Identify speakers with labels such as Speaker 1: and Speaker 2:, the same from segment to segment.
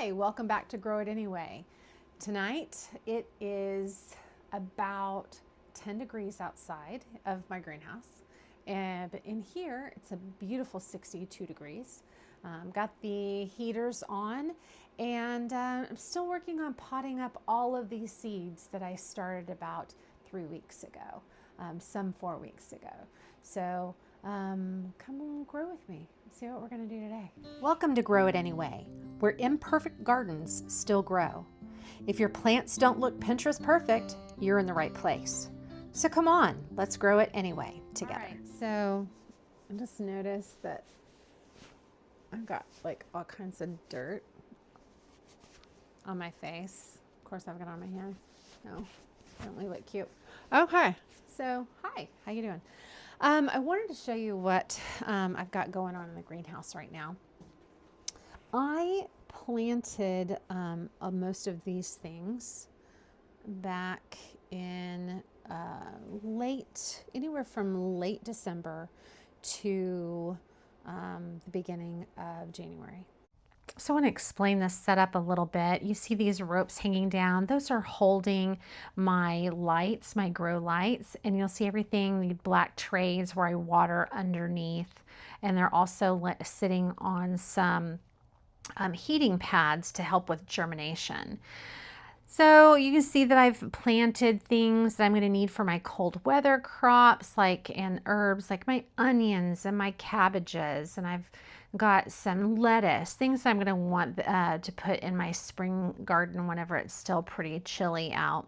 Speaker 1: Hi, welcome back to Grow It Anyway. Tonight it is about 10 degrees outside of my greenhouse, but in here it's a beautiful 62 degrees. Got the heaters on, and I'm still working on potting up all of these seeds that I started about 3 weeks ago, some 4 weeks ago. So come and grow with me. See what we're going to do today. Welcome to Grow It Anyway, where imperfect gardens still grow. If your plants don't look Pinterest perfect, you're in the right place. So come on, let's grow it anyway together. All right, so I just noticed that I've got like all kinds of dirt on my face. Of course, I've got it on my hands. No, don't we look cute? Okay, so hi, how you doing? I wanted to show you what I've got going on in the greenhouse right now. I planted most of these things back in anywhere from late December to the beginning of January. So I want to explain this setup a little bit. You see these ropes hanging down. Those are holding my lights, my grow lights, and you'll see everything, the black trays where I water underneath. And they're also sitting on some heating pads to help with germination. So you can see that I've planted things that I'm going to need for my cold weather crops, and herbs like my onions and my cabbages, and I've got some lettuce, things that I'm going to want to put in my spring garden whenever it's still pretty chilly out.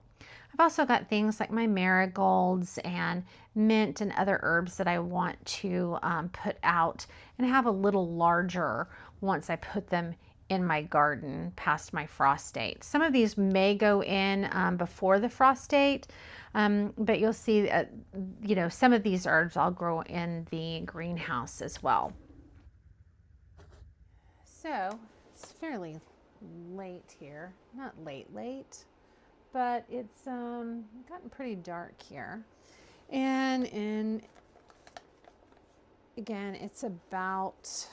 Speaker 1: I've also got things like my marigolds and mint and other herbs that I want to put out and have a little larger once I put them in my garden past my frost date. Some of these may go in before the frost date, but you'll see, some of these herbs I'll grow in the greenhouse as well. So it's fairly late here, not late, but it's gotten pretty dark here. And again, it's about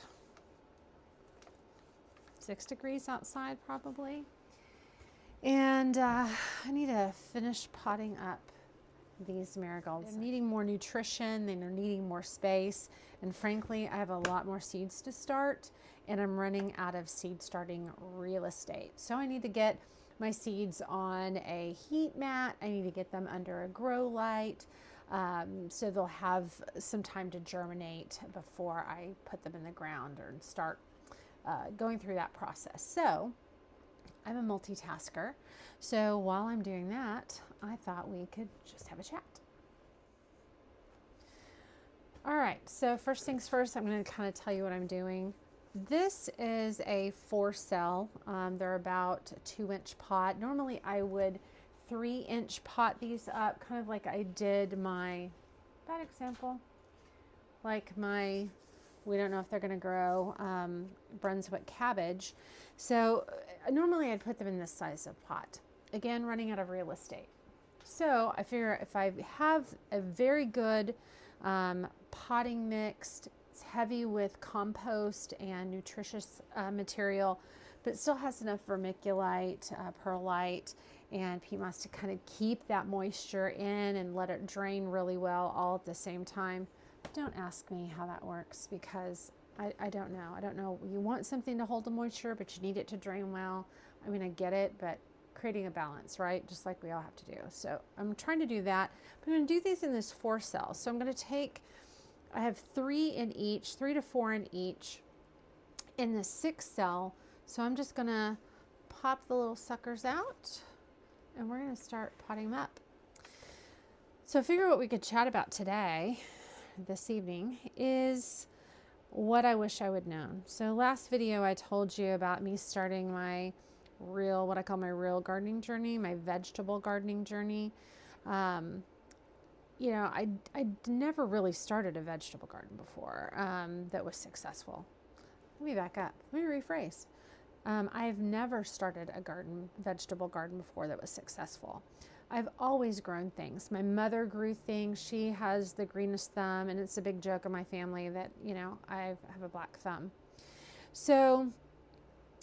Speaker 1: 6 degrees outside probably. And I need to finish potting up these marigolds. They're needing more nutrition, they're needing more space, and frankly, I have a lot more seeds to start, and I'm running out of seed starting real estate. So I need to get my seeds on a heat mat. I need to get them under a grow light, so they'll have some time to germinate before I put them in the ground or start going through that process. So I'm a multitasker. So while I'm doing that, I thought we could just have a chat. All right, so first things first, I'm going to kind of tell you what I'm doing. This is a 4-cell. They're about a 2-inch pot. Normally I would 3-inch pot these up, kind of like I did bad example, like my, we don't know if they're going to grow, Brunswick cabbage. So normally I'd put them in this size of pot. Again, running out of real estate. So I figure if I have a very good potting mix, it's heavy with compost and nutritious material, but still has enough vermiculite, perlite, and peat moss to kind of keep that moisture in and let it drain really well all at the same time. Don't ask me how that works, because I don't know. I don't know. You want something to hold the moisture, but you need it to drain well. I mean, I get it, but creating a balance, right? Just like we all have to do. So I'm trying to do that. But I'm going to do these in this 4-cell. So I'm going to I have 3 in each, 3 to 4 in each in the 6-cell. So I'm just going to pop the little suckers out, and we're going to start potting them up. So I figure what we could chat about today, this evening, is what I wish I would known. So last video I told you about me starting my what I call my real gardening journey, my vegetable gardening journey. I never really started a vegetable garden before that was successful. Let me back up. Let me rephrase. I've never started a vegetable garden before that was successful. I've always grown things. My mother grew things. She has the greenest thumb, and it's a big joke in my family that, I have a black thumb. So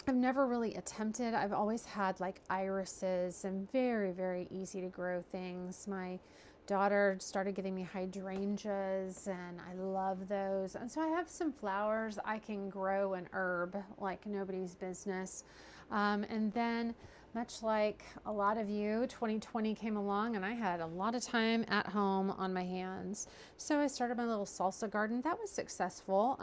Speaker 1: I've never really attempted. I've always had like irises and very, very easy to grow things. My daughter started getting me hydrangeas and I love those. And so I have some flowers. I can grow an herb like nobody's business. And then much like a lot of you, 2020 came along and I had a lot of time at home on my hands. So I started my little salsa garden. That was successful.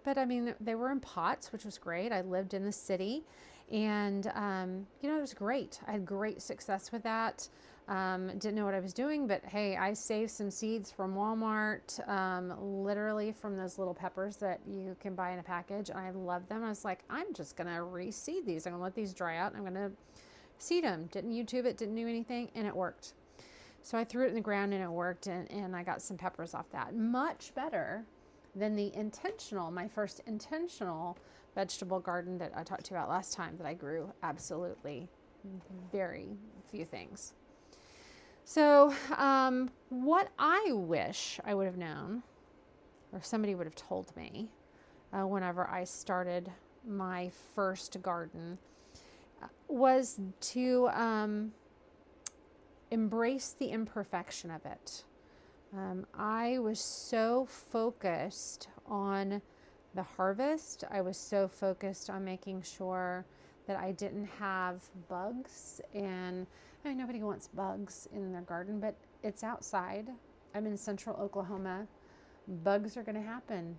Speaker 1: But I mean, they were in pots, which was great. I lived in the city and, you know, it was great. I had great success with that. Didn't know what I was doing, but hey, I saved some seeds from Walmart, literally from those little peppers that you can buy in a package. And I love them. I was like, I'm just going to reseed these. I'm going to let these dry out and I'm going to seed them. Didn't YouTube it, didn't do anything, and it worked. So I threw it in the ground and it worked, and I got some peppers off that. Much better than the intentional, my first intentional vegetable garden that I talked to you about last time that I grew absolutely very few things. So what I wish I would have known, or somebody would have told me whenever I started my first garden, was to embrace the imperfection of it. I was so focused on the harvest. I was so focused on making sure that I didn't have bugs. And I mean, nobody wants bugs in their garden, but it's outside. I'm in central Oklahoma. Bugs are going to happen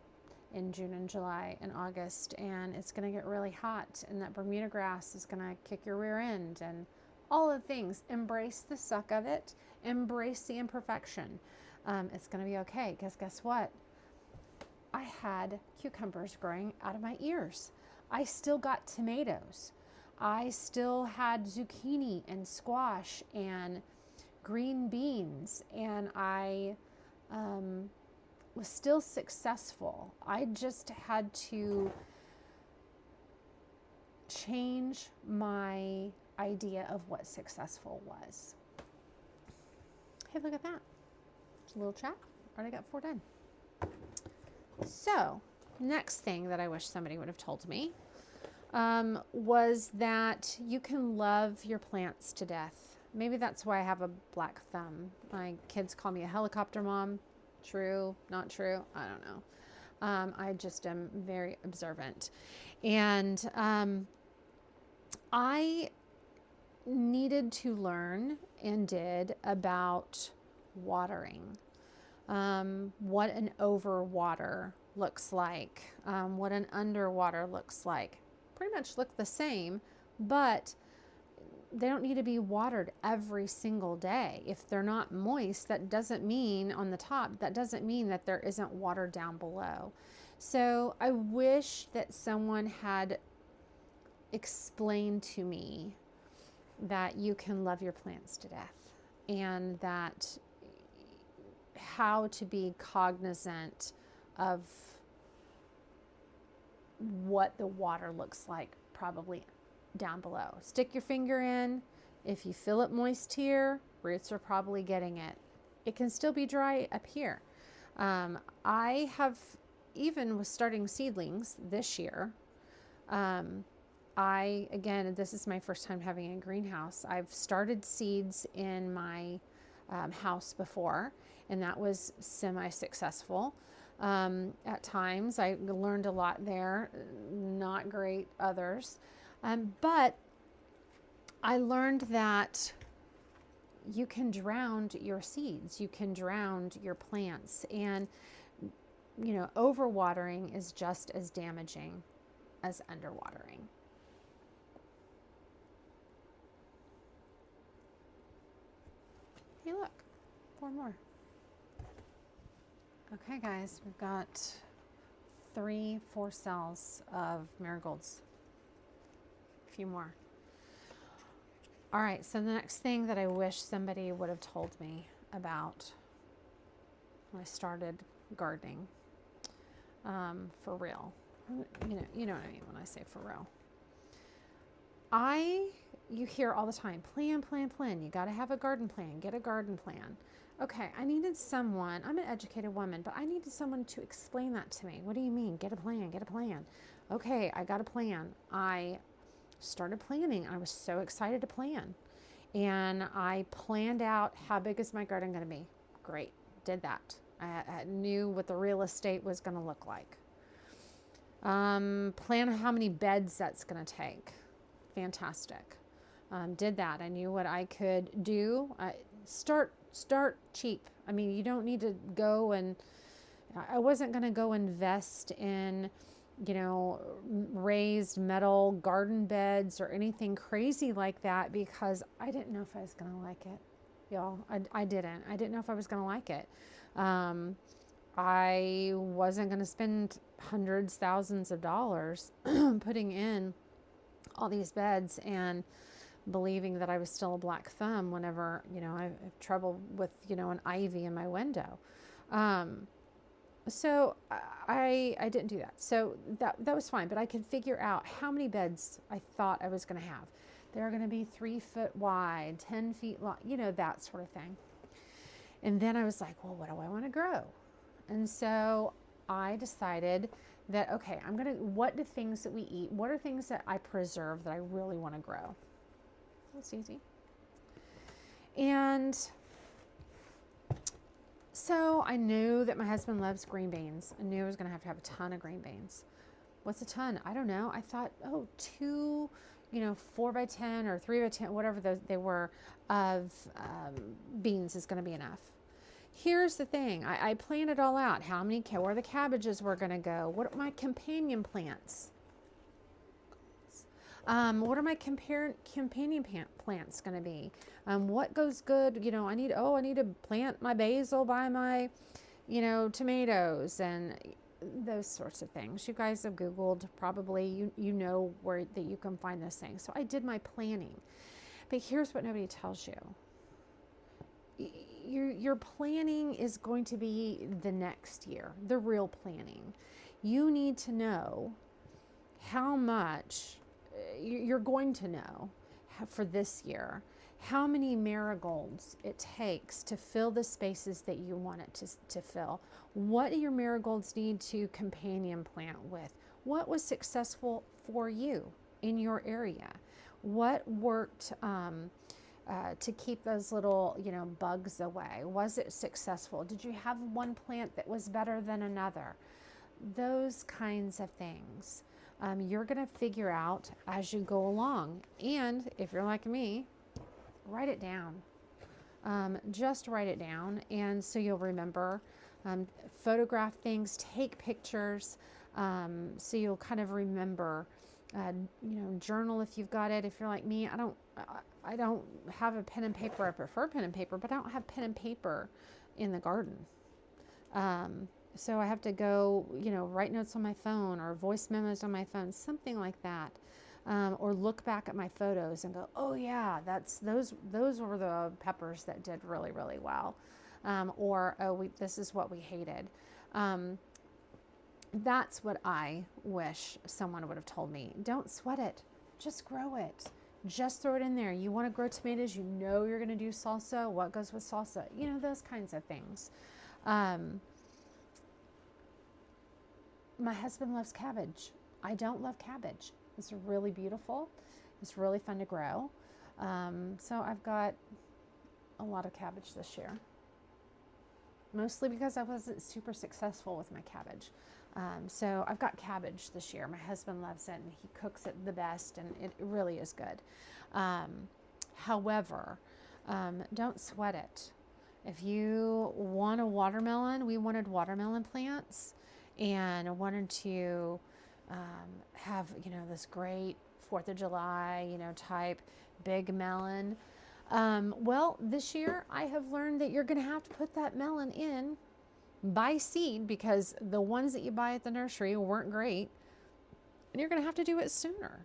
Speaker 1: in June and July and August, and it's going to get really hot, and that Bermuda grass is going to kick your rear end and all the things. Embrace the suck of it. Embrace the imperfection. It's going to be okay, because guess what? I had cucumbers growing out of my ears. I still got tomatoes. I still had zucchini and squash and green beans, and I was still successful. I just had to change my idea of what successful was. Hey, look at that. Just a little chat. Already got 4 done. So, next thing that I wish somebody would have told me was that you can love your plants to death. Maybe that's why I have a black thumb. My kids call me a helicopter mom. True, not true, I don't know. I just am very observant. And I needed to learn and did about watering. What an overwater looks like, what an underwater looks like. Pretty much look the same, but they don't need to be watered every single day. If they're not moist, that doesn't mean on the top, that doesn't mean that there isn't water down below. So I wish that someone had explained to me that you can love your plants to death, and that how to be cognizant of what the water looks like probably down below. Stick your finger in. If you feel it moist here, roots are probably getting it. It can still be dry up here. I have, even with starting seedlings this year, again, this is my first time having a greenhouse. I've started seeds in my house before, and that was semi-successful. At times, I learned a lot there, not great others. But I learned that you can drown your seeds, you can drown your plants, and you know, overwatering is just as damaging as underwatering. Hey, look, 4 more. Okay, guys, we've got 4 cells of marigolds. A few more. All right, so the next thing that I wish somebody would have told me about when I started gardening, for real. You know what I mean when I say for real. You hear all the time, plan, plan, plan. You got to have a garden plan. Get a garden plan. Okay, I needed someone, I'm an educated woman, but I needed someone to explain that to me. What do you mean? Get a plan, get a plan. okay, I got a plan. I started planning. I was so excited to plan. And I planned out, how big is my garden going to be? Great, did that. I knew what the real estate was going to look like. Plan how many beds that's going to take. Fantastic. Did that. I knew what I could do. Start cheap. I mean, you don't need to go and, I wasn't going to go invest in, raised metal garden beds or anything crazy like that, because I didn't know if I was going to like it. Y'all, I didn't know if I was going to like it. I wasn't going to spend hundreds, thousands of dollars putting in all these beds and believing that I was still a black thumb whenever, I have trouble with, an ivy in my window. So I didn't do that. So that was fine, but I could figure out how many beds I thought I was going to have. They're going to be 3 foot wide, 10 feet long, that sort of thing. And then I was like, well, what do I want to grow? And so I decided that, okay, what do things that we eat, what are things that I preserve that I really want to grow? That's easy. And so I knew that my husband loves green beans. I knew I was going to have a ton of green beans. What's a ton? I don't know. I thought, 2, 4 by 10 or 3 by 10, whatever they were, of beans is going to be enough. Here's the thing. I planned it all out. Where the cabbages were going to go. What are my companion plants? What are my companion plants going to be? What goes good? I need to plant my basil by my, tomatoes and those sorts of things. You guys have Googled probably, you know where that you can find those things. So I did my planning. But here's what nobody tells you. Your planning is going to be the next year, the real planning. You need to know how much you're going to know for this year, how many marigolds it takes to fill the spaces that you want it to fill. What do your marigolds need to companion plant with? What was successful for you in your area? What worked to keep those little, bugs away? Was it successful? Did you have one plant that was better than another? Those kinds of things. You're going to figure out as you go along. And if you're like me, write it down. Just write it down. And so you'll remember. Photograph things, take pictures. So you'll kind of remember. Journal if you've got it. If you're like me, I don't have a pen and paper. I prefer pen and paper, but I don't have pen and paper in the garden. So I have to go, write notes on my phone or voice memos on my phone, something like that. Or look back at my photos and go, oh yeah, those were the peppers that did really, really well. This is what we hated. That's what I wish someone would have told me. Don't sweat it. Just grow it. Just throw it in there. You want to grow tomatoes, you're going to do salsa. What goes with salsa? Those kinds of things. My husband loves cabbage. I don't love cabbage. It's really beautiful. It's really fun to grow. So I've got a lot of cabbage this year. Mostly because I wasn't super successful with my cabbage. So I've got cabbage this year. My husband loves it and he cooks it the best and it really is good. However, don't sweat it. If you want a watermelon, we wanted watermelon plants and I wanted to have, this great 4th of July, type big melon. Well, this year I have learned that you're going to have to put that melon in by seed because the ones that you buy at the nursery weren't great. And you're going to have to do it sooner.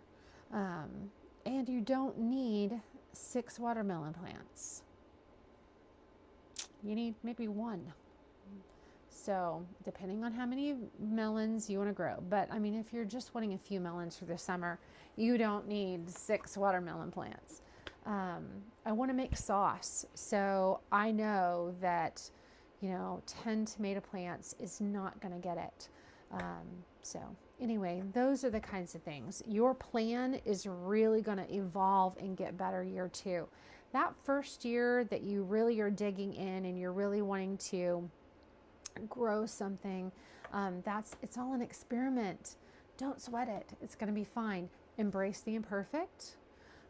Speaker 1: And you don't need 6 watermelon plants. You need maybe 1. So depending on how many melons you want to grow. But I mean, if you're just wanting a few melons for the summer, you don't need 6 watermelon plants. I want to make sauce. So I know that, 10 tomato plants is not going to get it. So anyway, those are the kinds of things. Your plan is really going to evolve and get better year 2. That first year that you really are digging in and you're really wanting to grow something, it's all an experiment. Don't sweat it. It's going to be fine. Embrace the imperfect.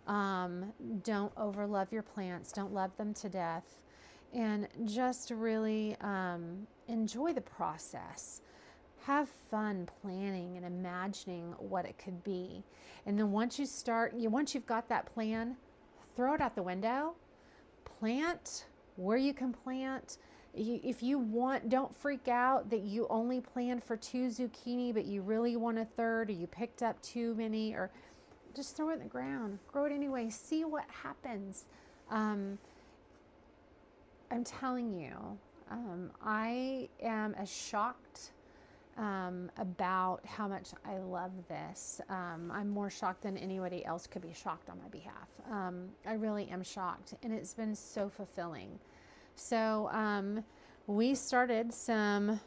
Speaker 1: Don't overlove your plants. Don't love them to death. And just really enjoy the process. Have fun planning and imagining what it could be. And then once you've got that plan, throw it out the window. Plant where you can plant. If you want, don't freak out that you only planned for 2 zucchini, but you really want a third, or you picked up too many, or just throw it in the ground. Grow it anyway. See what happens. I'm telling you, I am as shocked about how much I love this. I'm more shocked than anybody else could be shocked on my behalf. I really am shocked, and it's been so fulfilling. So we started some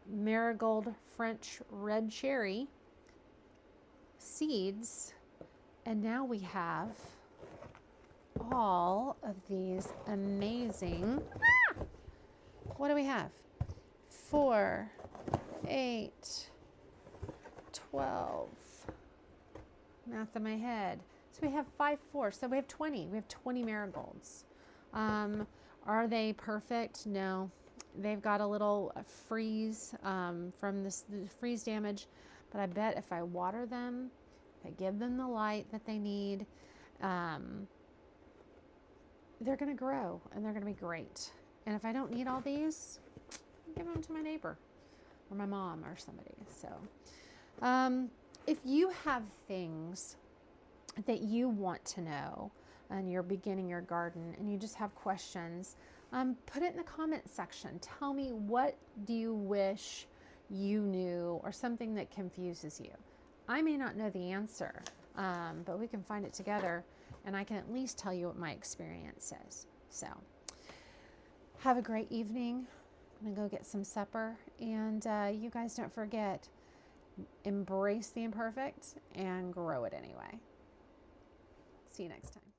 Speaker 1: marigold French red cherry seeds, and now we have all of these amazing, what do we have? 4, 8, 12, math in my head. So we have 5, 4, so we have 20. We have 20 marigolds. Are they perfect? No. They've got a little freeze from the freeze damage, but I bet if I water them, if I give them the light that they need, they're going to grow and they're going to be great. And if I don't need all these, give them to my neighbor or my mom or somebody. So if you have things that you want to know and you're beginning your garden and you just have questions, put it in the comment section. Tell me, what do you wish you knew, or something that confuses you. I may not know the answer, but we can find it together, and I can at least tell you what my experience is. So have a great evening. I'm gonna go get some supper, and you guys don't forget, embrace the imperfect and grow it anyway. See you next time.